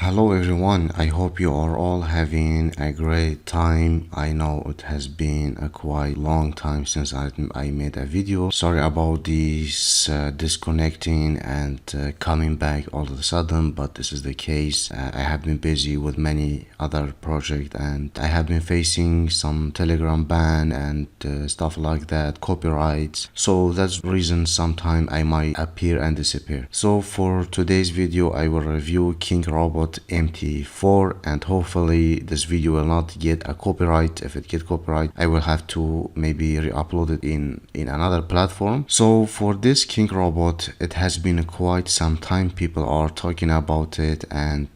Hello everyone, I hope you are all having a great time. I know it has been a quite long time since I made a video. Sorry about this disconnecting and coming back all of a sudden, but this is the case. I have been busy with many other projects and I have been facing some Telegram ban and stuff like that, copyrights. So that's the reason sometime I might appear and disappear. So for today's video, I will review King Robot MT4 and hopefully this video will not get a copyright. If it gets copyright, I will have to maybe re-upload it in another platform. So for this King Robot, it has been quite some time people are talking about it, and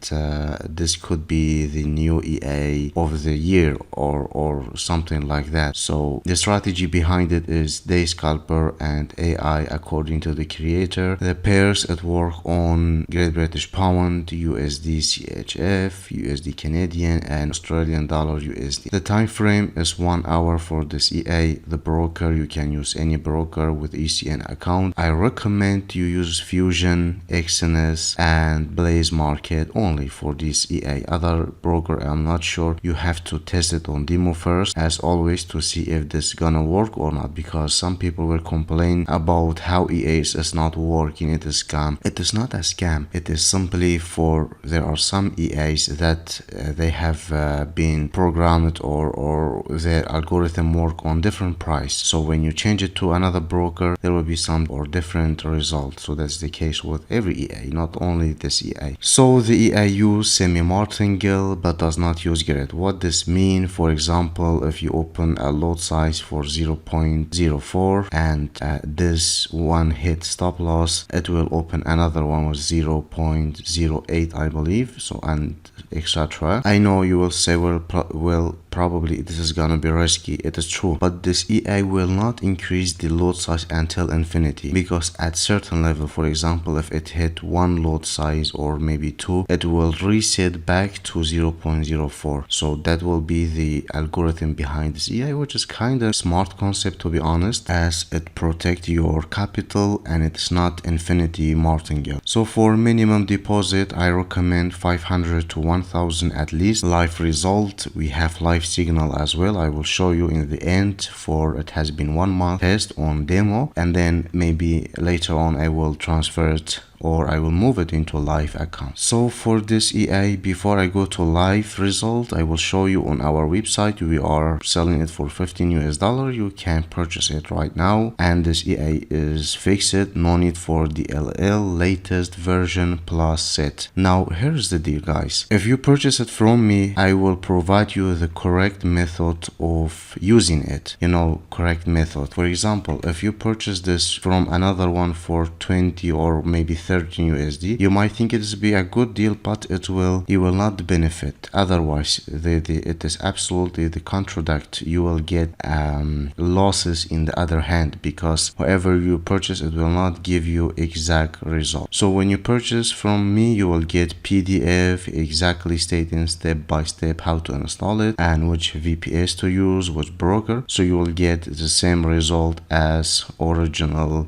this could be the new EA of the year or something like that. So the strategy behind it is day scalper and AI according to the creator. The pairs at work on Great British Pound, USD CHF, USD Canadian, and Australian dollar USD. The time frame is 1 hour for this EA. The broker, you can use any broker with ECN account. I recommend you use Fusion, Exness, and Blaze Market only for this EA. Other broker, I'm not sure. You have to test it on demo first, as always, to see if this is gonna work or not, because some people will complain about how EAs is not working. It is scam. It is not a scam. It is simply for there are some EAs that they have been programmed or their algorithm work on different price. So when you change it to another broker, there will be some or different results. So that's the case with every EA, not only this EA. So the EA use semi-martingale but does not use grid. What this mean? For example, if you open a lot size for 0.04 and this one hit stop loss, it will open another one with 0.08, I believe. So and etc. I know you will say, well, probably this is gonna be risky. It is true, but this EA will not increase the load size until infinity, because at certain level, for example, if it hit one load size or maybe two, it will reset back to 0.04. So that will be the algorithm behind this EA, which is kind of smart concept, to be honest, as it protect your capital and it's not infinity martingale. So for minimum deposit, I recommend 500 to 1000 at least. Live result, we have live signal as well. I will show you in the end, for it has been 1 month test on demo, and then maybe later on I will transfer it or I will move it into live account. So for this EA, before I go to live result, I will show you on our website. We are selling it for $15 US. You can purchase it right now, and this EA is fixed, no need for DLL, latest version plus set. Now here's the deal, guys. If you purchase it from me, I will provide you the correct method of using it, correct method. For example, if you purchase this from another one for 20 or maybe 13 USD, you might think it is be a good deal, but you will not benefit. Otherwise, it is absolutely the contract. You will get losses in the other hand, because whoever you purchase, it will not give you exact result. So when you purchase from me, you will get PDF exactly stating step by step how to install it and which VPS to use, which broker. So you will get the same result as original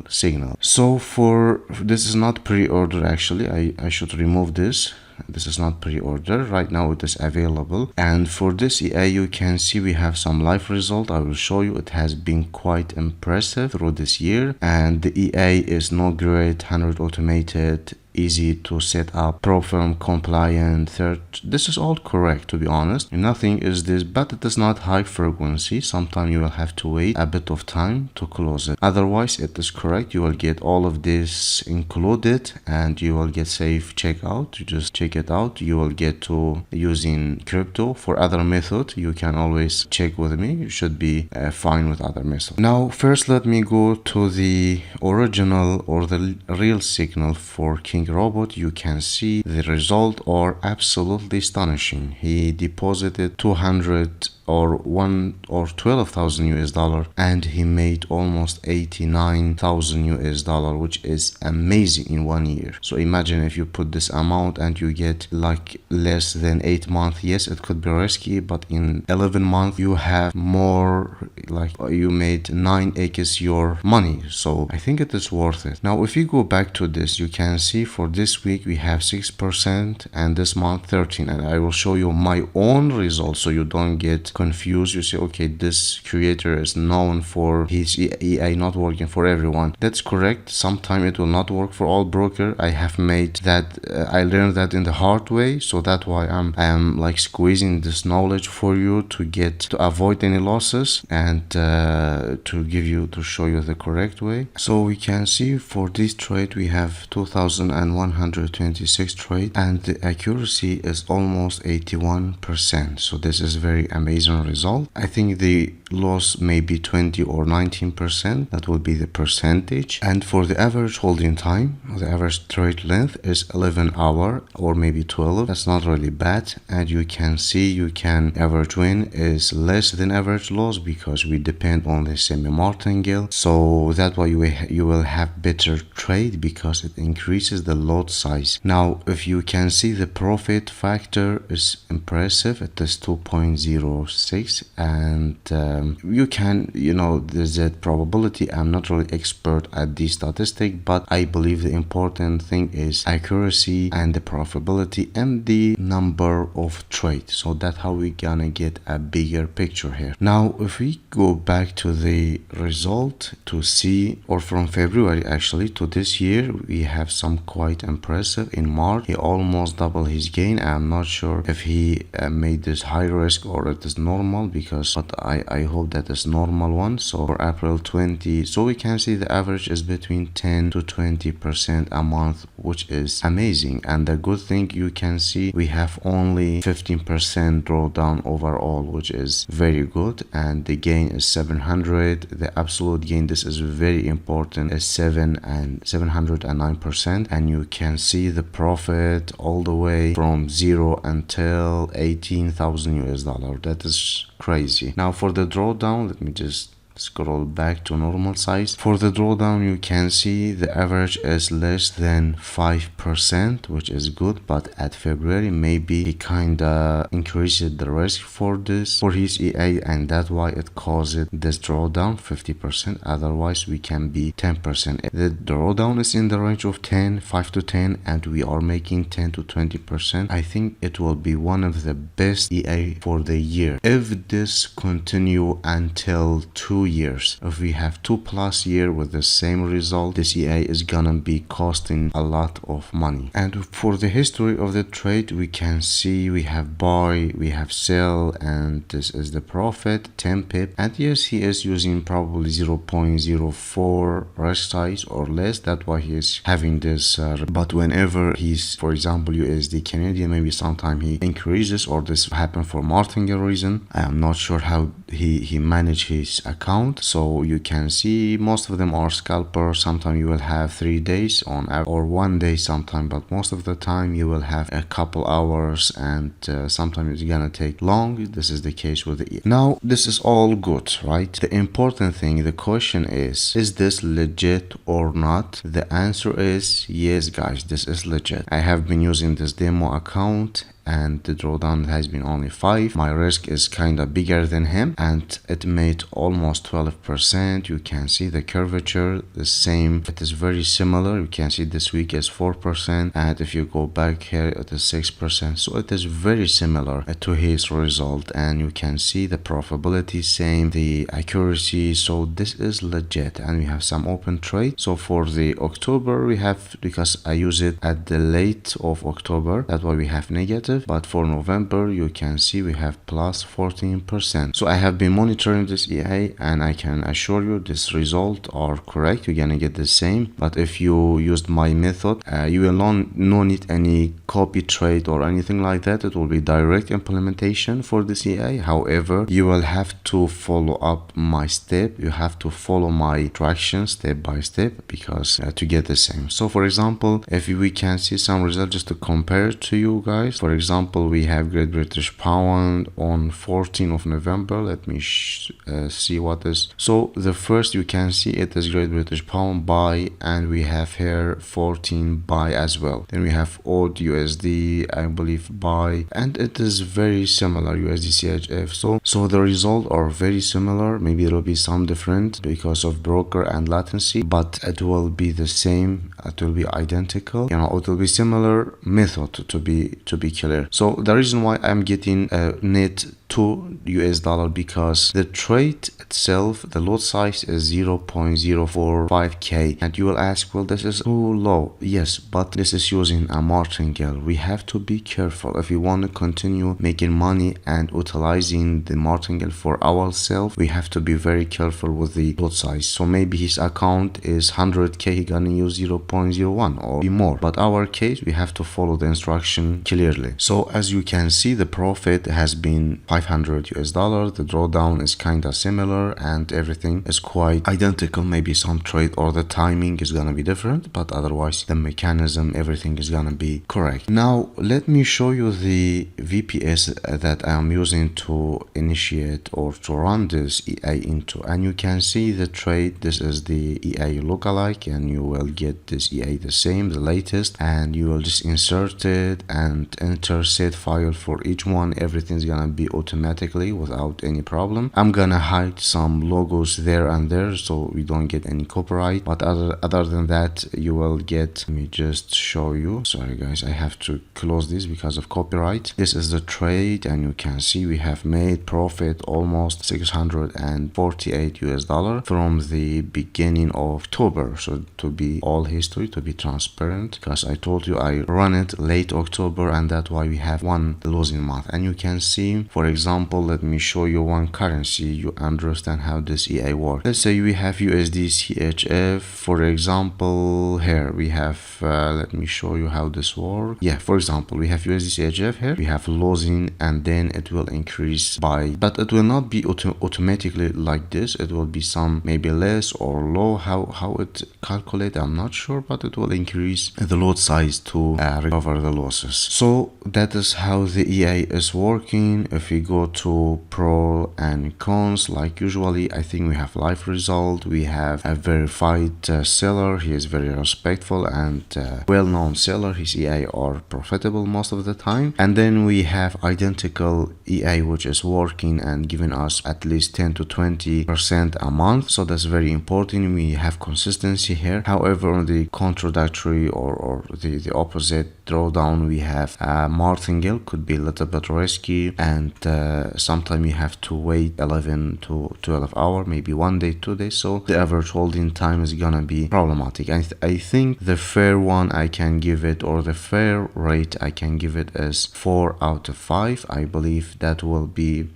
signal. So for this is not pre-order, actually. I should remove this. This is not pre-order. Right now it is available. And for this EA, you can see we have some live result. I will show you. It has been quite impressive through this year, and the EA is no great, 100 automated, easy to set up, pro-firm compliant, third. This is all correct, to be honest. Nothing is this, but it is not high frequency. Sometimes you will have to wait a bit of time to close it. Otherwise, it is correct. You will get all of this included, and you will get safe checkout. You just check it out. You will get to using crypto. For other method, you can always check with me. You should be fine with other method. Now, first let me go to the original or the real signal for King Robot. You can see the result are absolutely astonishing. He deposited 200 or 12,000 US dollar, and he made almost 89,000 US dollar, which is amazing in 1 year. So imagine if you put this amount and you get like less than 8 months. Yes, it could be risky, but in 11 months you have more, like you made 9x your money. So I think it is worth it. Now if you go back to this, you can see for this week we have 6% and this month 13, and I will show you my own results so you don't get confused. You say, okay, this creator is known for his EI not working for everyone. That's correct. Sometimes it will not work for all broker. I have made that I learned that in the hard way, so that's why I am like squeezing this knowledge for you to avoid any losses and to show you the correct way. So we can see for this trade we have 2126 trade and the accuracy is almost 81%. So this is very amazing result. I think the loss may be 20 or 19%. That will be the percentage. And for the average holding time, the average trade length is 11 hour or maybe 12. That's not really bad. And you can see average win is less than average loss because we depend on the semi-martingale. So that way you will have better trade because it increases the lot size. Now, if you can see the profit factor is impressive. It is 2.06 and there's a probability. I'm not really expert at the statistic, but I believe the important thing is accuracy and the profitability and the number of trades. So that's how we gonna get a bigger picture here. Now, if we go back to the result to see, or from February actually to this year, we have some quite impressive. In March, he almost doubled his gain. I'm not sure if he made this high risk or it is normal but I hope that is normal one. So for April 20, so we can see the average is between 10 to 20% a month, which is amazing. And the good thing you can see we have only 15% drawdown overall, which is very good. And the gain is 700. The absolute gain, this is very important, is 709%. And you can see the profit all the way from 0 until 18,000 US dollar. That is crazy. Now for the drawdown, let me just scroll back to normal size. For the drawdown, you can see the average is less than 5%, which is good, but at February maybe he kinda increased the risk for his EA, and that's why it caused this drawdown 50%. Otherwise we can be 10%. The drawdown is in the range of 5 to 10 and we are making 10 to 20%. I think it will be one of the best EA for the year if this continue until 2 years. If we have 2+ years with the same result, this EA is gonna be costing a lot of money. And for the history of the trade, we can see we have buy, we have sell, and this is the profit, 10 pip. And yes, he is using probably 0.04 risk size or less. That's why he is having this. But whenever he's, for example, USD Canadian, maybe sometime he increases, or this happen for martingale reason. I am not sure how he managed his account. So you can see most of them are scalper. Sometimes you will have 3 days on or 1 day sometime, but most of the time you will have a couple hours, and sometimes it's gonna take long. This is the case with the now. This is all good, right? The important thing, the question is this legit or not? The answer is yes, guys, this is legit. I have been using this demo account and the drawdown has been only 5. My risk is kind of bigger than him and it made almost 12%. You can see the curvature, the same. It is very similar. You can see this week is 4%, and if you go back here it is 6%. So it is very similar to his result, and you can see the profitability same, the accuracy. So this is legit, and we have some open trade. So for the October we have, because I use it at the late of October, that's why we have negative. But for November you can see we have plus 14%. So I have been monitoring this EA and I can assure you this result are correct. You're gonna get the same. But if you used my method, you will no need any copy trade or anything like that. It will be direct implementation for this EA. However, you will have to follow up my step. You have to follow my traction step by step, because to get the same. So for example, if we can see some results just to compare to you guys, for example, example, we have Great British Pound on 14th of November. Let me see what is. So the first you can see it is Great British Pound buy, and we have here 14 buy as well. Then we have odd USD, I believe buy, and it is very similar USD CHF. So the result are very similar. Maybe it will be some different because of broker and latency, but it will be the same. It will be identical. You know, it will be similar method to be clear. So the reason why I'm getting net $2 because the trade itself, the lot size is 0.045k, and you will ask, well, this is too low. Yes, but this is using a martingale. We have to be careful if we want to continue making money and utilizing the martingale for ourselves. We have to be very careful with the lot size. So maybe his account is 100k, he gonna use 0.01 or be more, but our case we have to follow the instruction clearly. So as you can see, the profit has been $500. The drawdown is kinda similar and everything is quite identical. Maybe some trade or the timing is gonna be different, but otherwise the mechanism, everything is gonna be correct. Now let me show you the VPS that I'm using to initiate or to run this EA into, and you can see the trade. This is the EA lookalike, and you will get this EA the same, the latest, and you will just insert it and enter set file for each one. Everything's gonna be automatically without any problem. I'm gonna hide some logos there and there so we don't get any copyright, but other than that you will get. Let me just show you. Sorry guys, I have to close this because of copyright. This is the trade, and you can see we have made profit almost $648 from the beginning of October. So to be all history, to be transparent, because I told you I run it late October, and that's why we have one losing month. And you can see, for example, let me show you one currency. You understand how this EA works. Let's say we have USD CHF, for example. Here we have let me show you how this works. Yeah, for example, we have USD CHF here, we have losing, and then it will increase by, but it will not be automatically like this. It will be some maybe less or low. How it calculate, I'm not sure, but it will increase the lot size to recover the losses. So that is how the EA is working. If we go to pro and cons, like usually, I think we have live result. We have a verified seller. He is very respectful and well-known seller. His EA are profitable most of the time. And then we have identical EA which is working and giving us at least 10 to 20% a month. So that's very important. We have consistency here. However, on the contradictory or the opposite drawdown, we have martingale, could be a little bit risky, and sometimes you have to wait 11 to 12 hours, maybe 1 day, 2 days. So the average holding time is gonna be problematic. I think the fair one I can give it, or the fair rate I can give it, is 4 out of 5. I believe that will be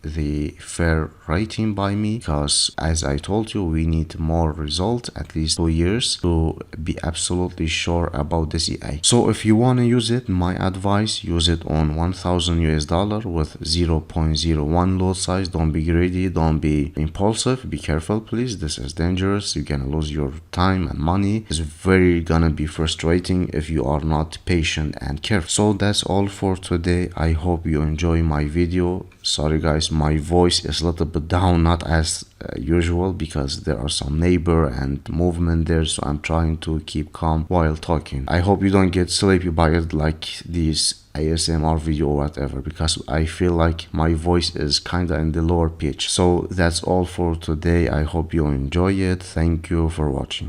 the fair rating by me, because as I told you, we need more results, at least 2 years, to be absolutely sure about this EA. So if you want to use it, my advice, use it on $1,000 with 0.01 lot size. Don't be greedy, don't be impulsive, be careful please. This is dangerous. You're gonna lose your time and money. It's very gonna be frustrating if you are not patient and careful. So that's all for today. I hope you enjoy my video. Sorry guys, my voice is a little bit down, not as usual, because there are some neighbor and movement there, so I'm trying to keep calm while talking. I hope you don't get sleepy by it, like this ASMR video or whatever, because I feel like my voice is kinda in the lower pitch. So that's all for today. I hope you enjoy it. Thank you for watching.